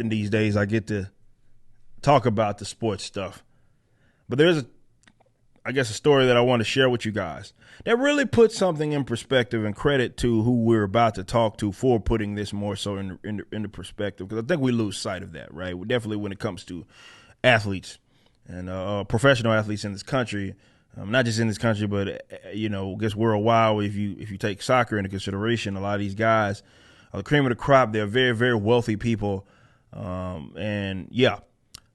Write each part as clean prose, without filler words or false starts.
in these days I get to talk about the sports stuff. But there's a story that I want to share with you guys that really puts something in perspective, and credit to who we're about to talk to for putting this more so into perspective, because I think we lose sight of that, right? Definitely when it comes to athletes and professional athletes in this country, not just in this country, but I guess worldwide. If you take soccer into consideration, a lot of these guys are the cream of the crop. They're very, very wealthy people,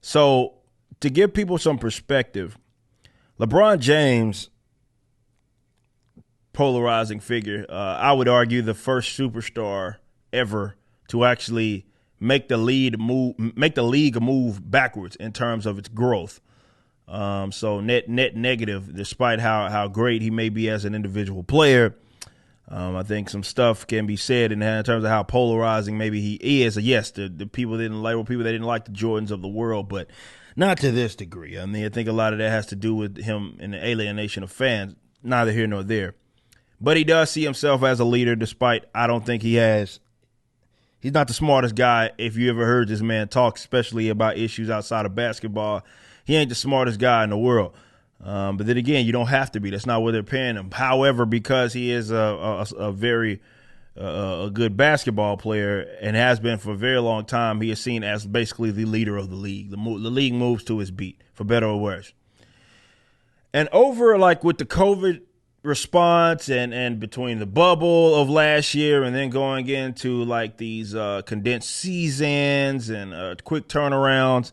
So to give people some perspective, LeBron James, polarizing figure, I would argue the first superstar ever to actually make the league move backwards in terms of its growth. So net negative, despite how great he may be as an individual player. I think some stuff can be said in terms of how polarizing maybe he is. Yes, the people didn't like the Jordans of the world, but not to this degree. I mean, I think a lot of that has to do with him and the alienation of fans. Neither here nor there. But he does see himself as a leader, despite I don't think he's not the smartest guy. If you ever heard this man talk, especially about issues outside of basketball, he ain't the smartest guy in the world. But then again, you don't have to be. That's not what they're paying him. However, because he is a very good basketball player and has been for a very long time, he is seen as basically the leader of the league. The league moves to his beat, for better or worse. And over with the COVID response and between the bubble of last year and then going into these condensed seasons and quick turnarounds,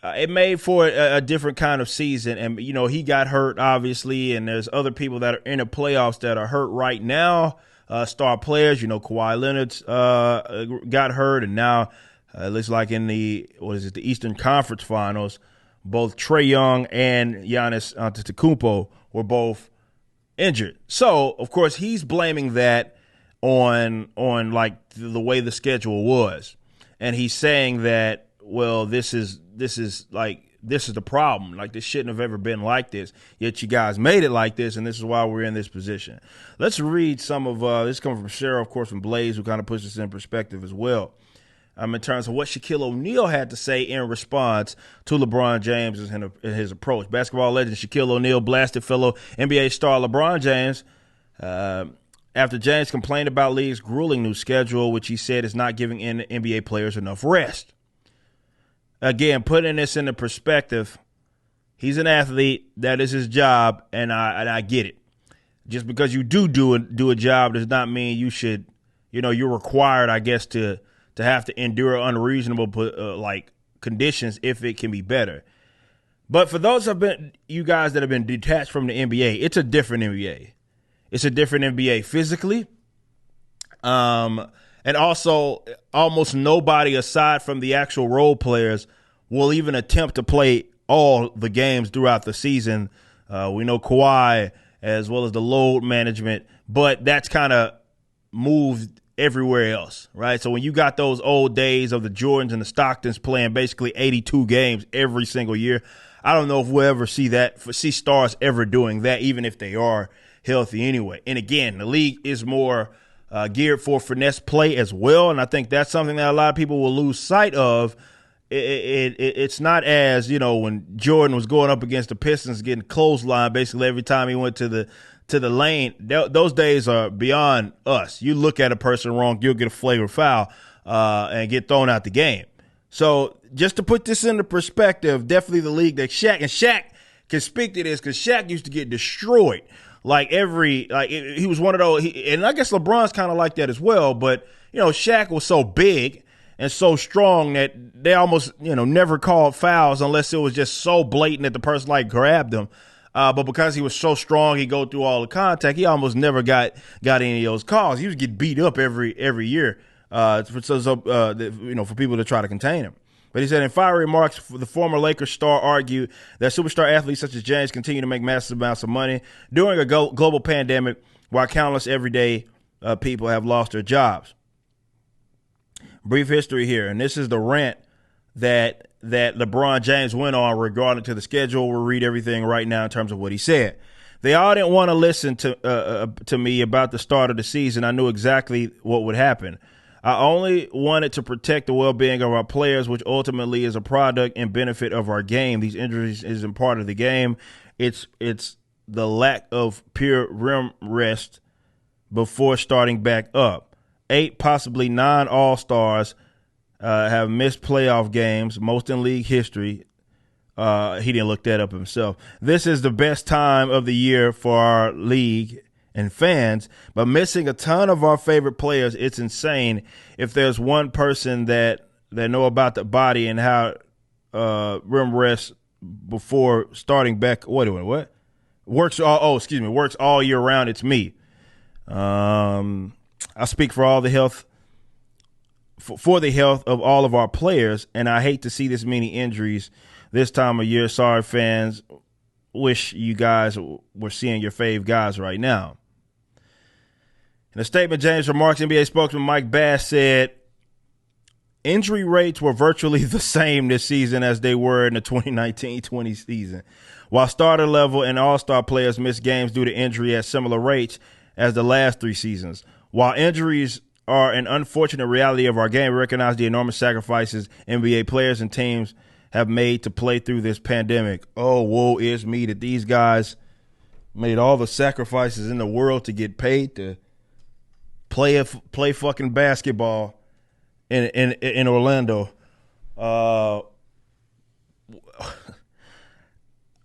it made for a different kind of season. And, he got hurt, obviously, and there's other people that are in the playoffs that are hurt right now, star players. Kawhi Leonard's got hurt, and now it looks like in the Eastern Conference Finals, both Trae Young and Giannis Antetokounmpo were both injured. So, of course, he's blaming that on the way the schedule was. And he's saying that, well, this is the problem. This shouldn't have ever been like this. Yet you guys made it like this, and this is why we're in this position. Let's read some of this comes from Cheryl, of course, from Blaze, who kind of puts this in perspective as well. In terms of what Shaquille O'Neal had to say in response to LeBron James and his approach. Basketball legend Shaquille O'Neal blasted fellow NBA star LeBron James after James complained about league's grueling new schedule, which he said is not giving NBA players enough rest. Again, putting this into perspective, he's an athlete. That is his job, and I get it. Just because you do a job does not mean you should, you're required, I guess, to have to endure unreasonable conditions if it can be better. But for those you guys that have been detached from the NBA, it's a different NBA. It's a different NBA physically. And also, almost nobody aside from the actual role players will even attempt to play all the games throughout the season. We know Kawhi as well as the load management, but that's kind of moved everywhere else, right? So when you got those old days of the Jordans and the Stocktons playing basically 82 games every single year, I don't know if we'll ever see stars ever doing that, even if they are healthy anyway. And again, the league is more geared for finesse play as well, and I think that's something that a lot of people will lose sight of. It's not as, when Jordan was going up against the Pistons getting clothesline basically every time he went to the lane. Those days are beyond us. You look at a person wrong, you'll get a flagrant foul and get thrown out the game. So just to put this into perspective, definitely the league that Shaq can speak to this, because Shaq used to get destroyed. He was one of those, and I guess LeBron's kind of like that as well. But Shaq was so big and so strong that they almost never called fouls unless it was just so blatant that the person grabbed them. But because he was so strong, he go through all the contact. He almost never got any of those calls. He was get beat up every year. For people to try to contain him. But he said in fiery remarks, the former Lakers star argued that superstar athletes such as James continue to make massive amounts of money during a global pandemic, while countless everyday people have lost their jobs. Brief history here, and this is the rant that LeBron James went on regarding to the schedule. We'll read everything right now in terms of what he said. They all didn't want to listen to me about the start of the season. I knew exactly what would happen. I only wanted to protect the well-being of our players, which ultimately is a product and benefit of our game. These injuries isn't part of the game. It's the lack of pure rim rest before starting back up. 8, possibly 9 All-Stars have missed playoff games, most in league history. He didn't look that up himself. This is the best time of the year for our league and fans, but missing a ton of our favorite players, it's insane. If there's one person that know about the body and how rim rest before starting back, what works all year round, it's me. I speak for all the health for the health of all of our players, and I hate to see this many injuries this time of year. Sorry, fans. Wish you guys were seeing your fave guys right now. In a statement, James remarks, NBA spokesman Mike Bass said, injury rates were virtually the same this season as they were in the 2019-20 season. While starter level and all-star players missed games due to injury at similar rates as the last 3 seasons. While injuries are an unfortunate reality of our game, we recognize the enormous sacrifices NBA players and teams have made to play through this pandemic. Oh, woe is me that these guys made all the sacrifices in the world to get paid to play fucking basketball in Orlando.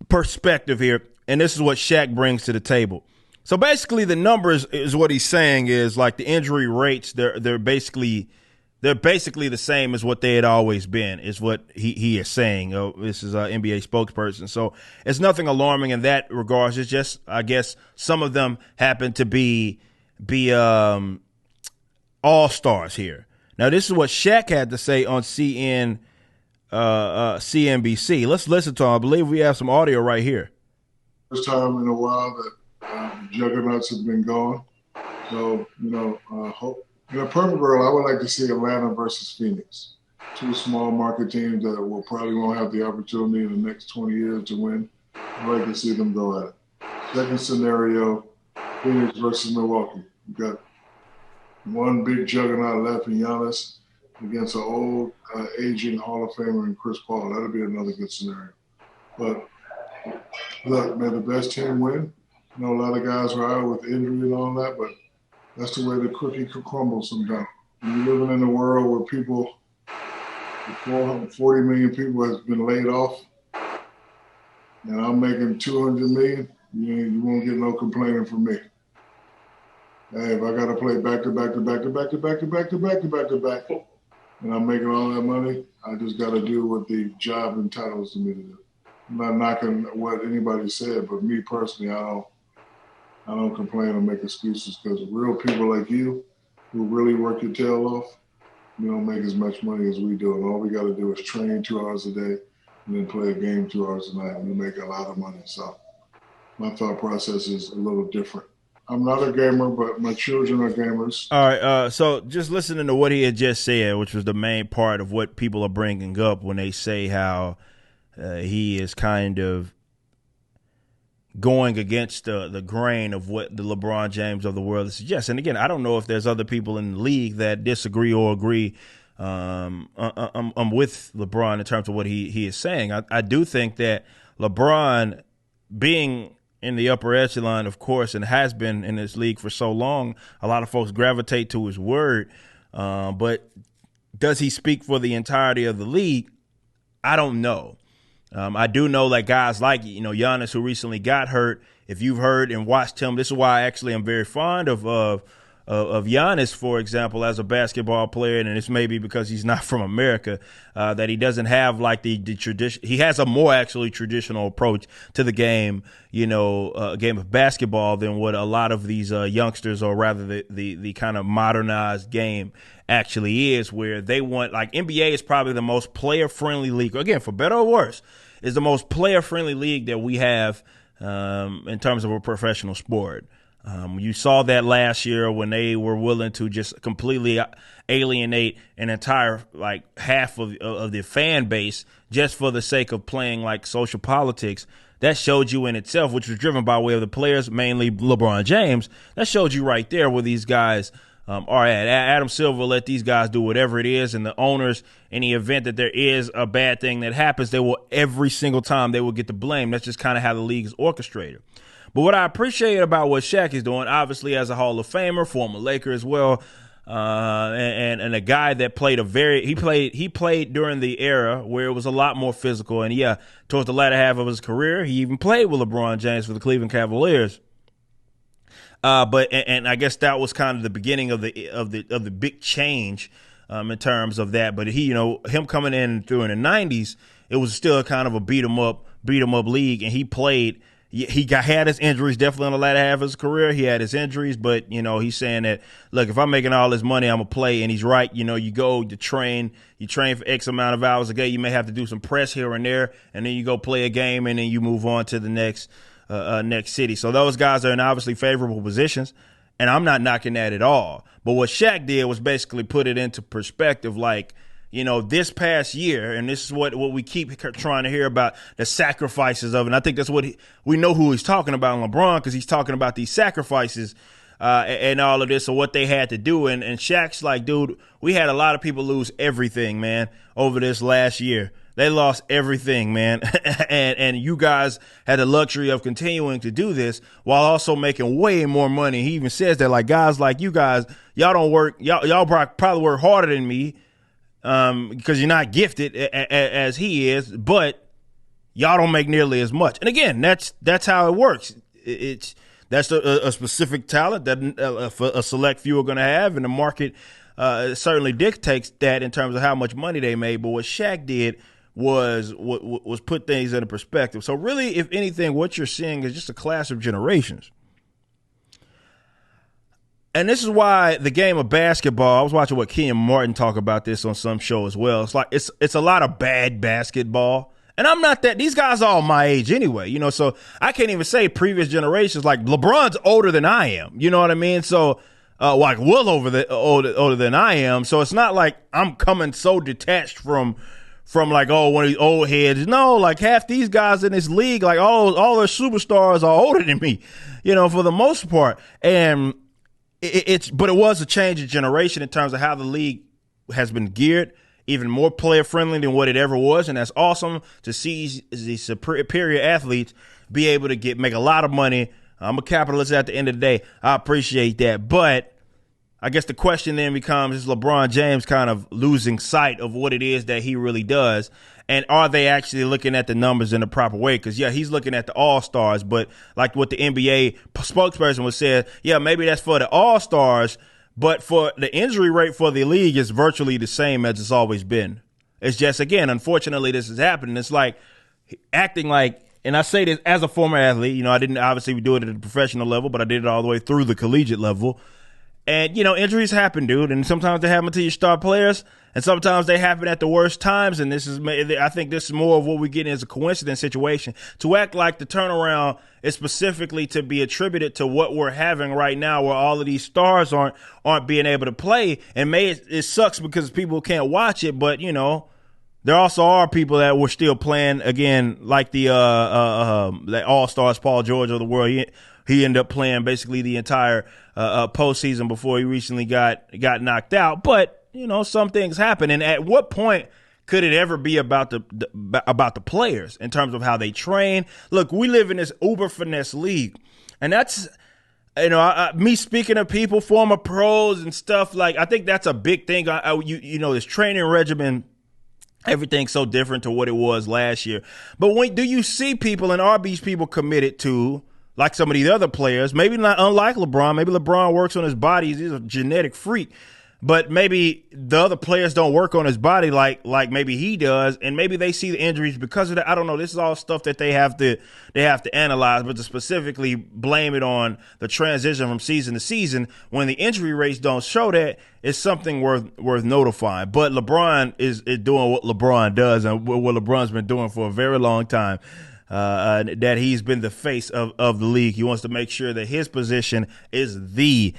Perspective here, and this is what Shaq brings to the table. So basically, the numbers is what he's saying is like the injury rates. They're basically the same as what they had always been. Is what he is saying. This is an NBA spokesperson, so it's nothing alarming in that regards. It's just, I guess, some of them happen to be all-stars here. Now, this is what Shaq had to say on CNBC. Let's listen to him. I believe we have some audio right here. First time in a while that juggernauts have been gone. So, hope in a perfect world, I would like to see Atlanta versus Phoenix. 2 small market teams that will probably won't have the opportunity in the next 20 years to win. I'd like to see them go at it. Second scenario, Phoenix versus Milwaukee. You've got one big juggernaut left in Giannis against an old, aging Hall of Famer in Chris Paul. That'll be another good scenario. But look, may the best team win. A lot of guys are out with injury and all that, but that's the way the cookie could crumble sometimes. When you're living in a world where 440 million people has been laid off, and I'm making 200 million, you won't get no complaining from me. Hey, if I got to play back to back, and I'm making all that money, I just got to do what the job entitles me to do. I'm not knocking what anybody said, but me personally, I don't complain or make excuses because real people like you who really work your tail off, you don't make as much money as we do. And all we got to do is train 2 hours a day and then play a game 2 hours a night, and you make a lot of money. So my thought process is a little different. I'm not a gamer, but my children are gamers. All right, so just listening to what he had just said, which was the main part of what people are bringing up when they say how he is kind of going against the grain of what the LeBron James of the world suggests. And again, I don't know if there's other people in the league that disagree or agree. I'm with LeBron in terms of what he is saying. I do think that LeBron, being in the upper echelon, of course, and has been in this league for so long, a lot of folks gravitate to his word. But does he speak for the entirety of the league? I don't know. I do know that guys like, Giannis, who recently got hurt, if you've heard and watched him, this is why I actually am very fond of Giannis, for example, as a basketball player, and it's maybe because he's not from America, that he doesn't have like the tradition. He has a more actually traditional approach to the game, a game of basketball than what a lot of these youngsters, or rather the kind of modernized game actually is, where they want, like, NBA is probably the most player-friendly league. Again, for better or worse, is the most player-friendly league that we have in terms of a professional sport. You saw that last year when they were willing to just completely alienate an entire half of the fan base just for the sake of playing like social politics. That showed you in itself, which was driven by way of the players, mainly LeBron James. That showed you right there where these guys All right, Adam Silver let these guys do whatever it is, and the owners, in the event that there is a bad thing that happens, they will every single time they will get the blame. That's just kind of how the league is orchestrated. But what I appreciate about what Shaq is doing, obviously as a Hall of Famer, former Laker as well, and a guy that played he played during the era where it was a lot more physical, and yeah, towards the latter half of his career, he even played with LeBron James for the Cleveland Cavaliers. But I guess that was kind of the beginning of the big change in terms of that. But him coming in through in the 90s, it was still kind of a beat 'em up league, and he played. Had his injuries definitely on the latter half of his career. He had his injuries, but he's saying that, look, if I'm making all this money, I'm gonna play. And he's right. You go to train, for X amount of hours a day. You may have to do some press here and there, and then you go play a game, and then you move on to the next city. So those guys are in obviously favorable positions, and I'm not knocking that at all. But what Shaq did was basically put it into perspective, like, this past year, and this is what we keep trying to hear about, the sacrifices of it. And I think that's what we know who he's talking about, LeBron, because he's talking about these sacrifices and all of this, or what they had to do. And Shaq's like, dude, we had a lot of people lose everything, man, over this last year. They lost everything, man. and you guys had the luxury of continuing to do this while also making way more money. He even says that, like, guys like you guys, y'all don't work, y'all probably work harder than me because you're not gifted as he is, but y'all don't make nearly as much. And again, that's how it works. That's a specific talent that a select few are going to have, and the market certainly dictates that in terms of how much money they made. But what Shaq did was put things into perspective. So really, if anything, what you're seeing is just a clash of generations. And this is why the game of basketball, I was watching Kenyon Martin talk about this on some show as well. It's like it's a lot of bad basketball. And I'm not that. These guys are all my age anyway, so I can't even say previous generations. Like, LeBron's older than I am. You know what I mean? So like well older than I am. So it's not like I'm coming so detached from like, one of these old heads. No, like half these guys in this league, like all their superstars are older than me, for the most part. And but it was a change of generation in terms of how the league has been geared, even more player friendly than what it ever was. And that's awesome to see these superior athletes be able to make a lot of money. I'm a capitalist at the end of the day. I appreciate that. But I guess the question then becomes, is LeBron James kind of losing sight of what it is that he really does? And are they actually looking at the numbers in the proper way? Because, yeah, he's looking at the All-Stars, but like what the NBA spokesperson was saying, yeah, maybe that's for the All-Stars, but for the injury rate for the league is virtually the same as it's always been. It's just, again, unfortunately, this is happening. It's like acting like, and I say this as a former athlete, I didn't obviously do it at the professional level, but I did it all the way through the collegiate level. And, injuries happen, dude. And sometimes they happen to your star players, and sometimes they happen at the worst times. And I think this is more of what we get as a coincidence situation. To act like the turnaround is specifically to be attributed to what we're having right now, where all of these stars aren't being able to play. And it sucks because people can't watch it, but, there also are people that were still playing, again, like the All-Stars, Paul George of the world. He ended up playing basically the entire postseason before he recently got knocked out. But, some things happen. And at what point could it ever be about the players in terms of how they train? Look, we live in this uber finesse league, and that's, me speaking of people, former pros and stuff, like, I think that's a big thing. This training regimen, everything's so different to what it was last year. But do you see people, and are these people committed to, like some of these other players, maybe not unlike LeBron, maybe LeBron works on his body, he's a genetic freak, but maybe the other players don't work on his body like maybe he does, and maybe they see the injuries because of that. I don't know. This is all stuff that they have to analyze, but to specifically blame it on the transition from season to season when the injury rates don't show that, is something worth notifying. But LeBron is doing what LeBron does and what LeBron's been doing for a very long time. that he's been the face of the league. He wants to make sure that his position is the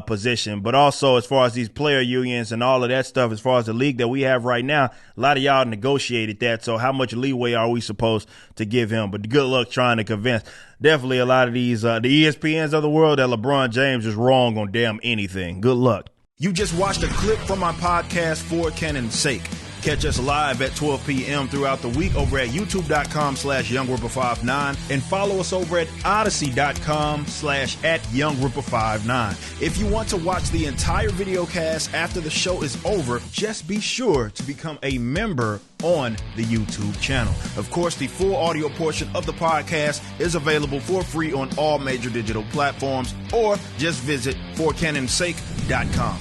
position. But also, as far as these player unions and all of that stuff, as far as the league that we have right now, a lot of y'all negotiated that. So how much leeway are we supposed to give him? But good luck trying to convince definitely a lot of these the ESPNs of the world that LeBron James is wrong on damn anything. Good luck. You just watched a clip from my podcast, For Cannon's Sake. Catch us live at 12 p.m. throughout the week over at youtube.com/YoungRipper59 and follow us over at odyssey.com/@YoungRipper59. If you want to watch the entire video cast after the show is over, just be sure to become a member on the YouTube channel. Of course, the full audio portion of the podcast is available for free on all major digital platforms, or just visit forcannonsake.com.